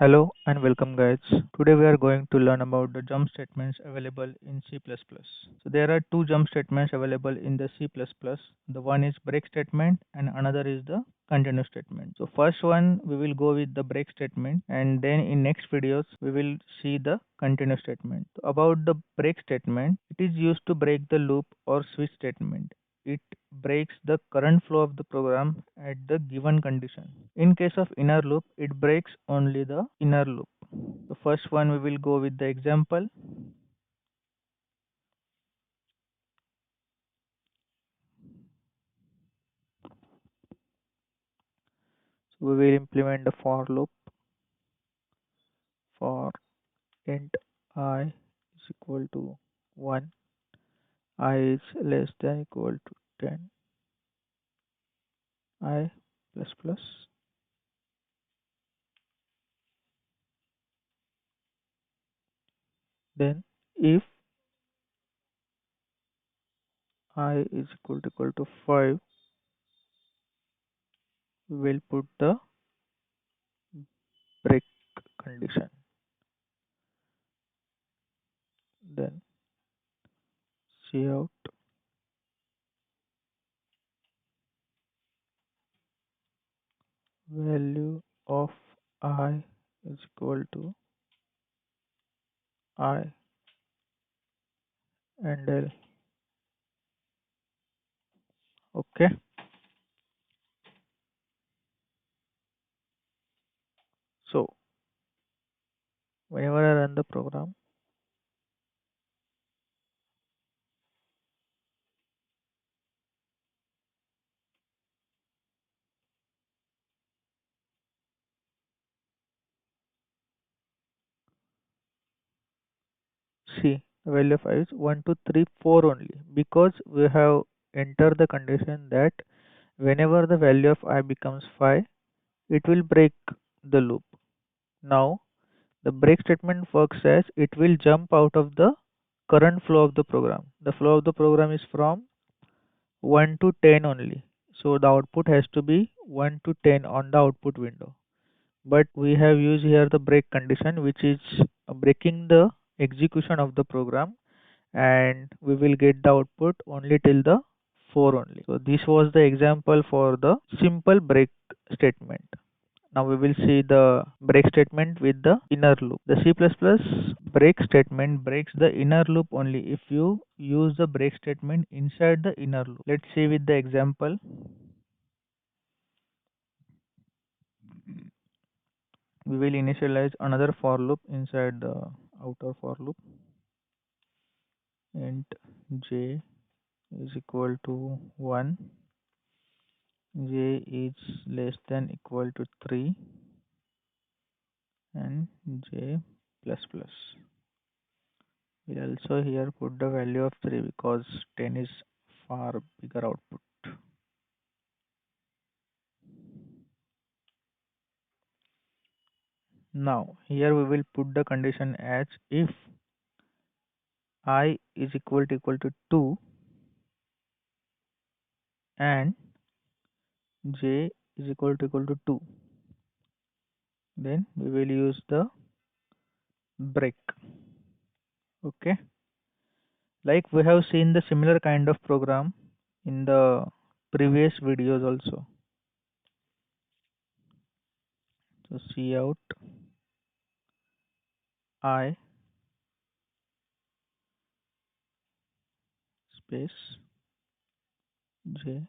Hello and welcome guys. Today we are going to learn about the jump statements available in C++. So there are two jump statements available in the C++. The one is break statement and another is the continue statement. So first one we will go with the break statement and then in next videos we will see the continue statement. So about the break statement, it is used to break the loop or switch statement. It breaks the current flow of the program at the given condition. In case of inner loop, it breaks only the inner loop. The first one we will go with the example. So we will implement the for loop for int I is equal to 1, I is less than equal to 10, I plus plus. Then if I is equal to 5, we will put the break condition. Then cout value of I is equal to I and L. Okay. So whenever I run the program, see the value of I is 1, 2, 3, 4 only because we have entered the condition that whenever the value of I becomes 5, it will break the loop. Now the break statement works as it will jump out of the current flow of the program. The flow of the program is from 1 to 10 only. So the output has to be 1 to 10 on the output window. But we have used here the break condition, which is breaking the execution of the program, and we will get the output only till the 4 only. So this was the example for the simple break statement. Now we will see the break statement with the inner loop. The C++ break statement breaks the inner loop only if you use the break statement inside the inner loop. Let's see with the example. We will initialize another for loop inside the outer for loop. Int j is equal to 1, j is less than equal to 3, and j plus plus. We also here put the value of 3 because 10 is far bigger output. Now here we will put the condition as if I is equal to 2 and j is equal to 2, then we will use the break. Okay, like we have seen the similar kind of program in the previous videos also. So cout I space j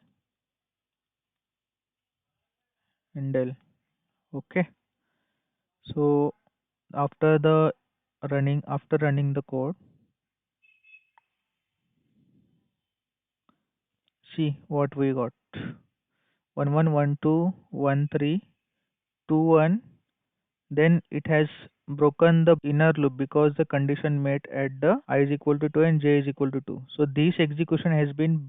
and L. Okay, so after running the code, see what we got. 1 1 1 2 1 3 2 1. Then it has broken the inner loop because the condition met at the I is equal to 2 and j is equal to 2. So this execution has been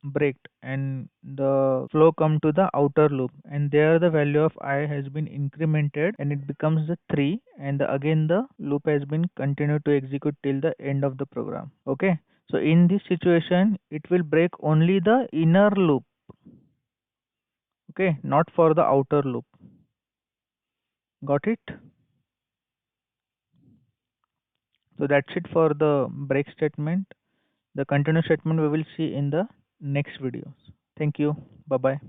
breaked and the flow come to the outer loop, and there the value of I has been incremented and it becomes the 3, and again the loop has been continued to execute till the end of the program. Okay, so in this situation it will break only the inner loop. Okay, not for the outer loop. Got it? So that's it for the break statement. The continuous statement we will see in the next videos. Thank you. Bye bye.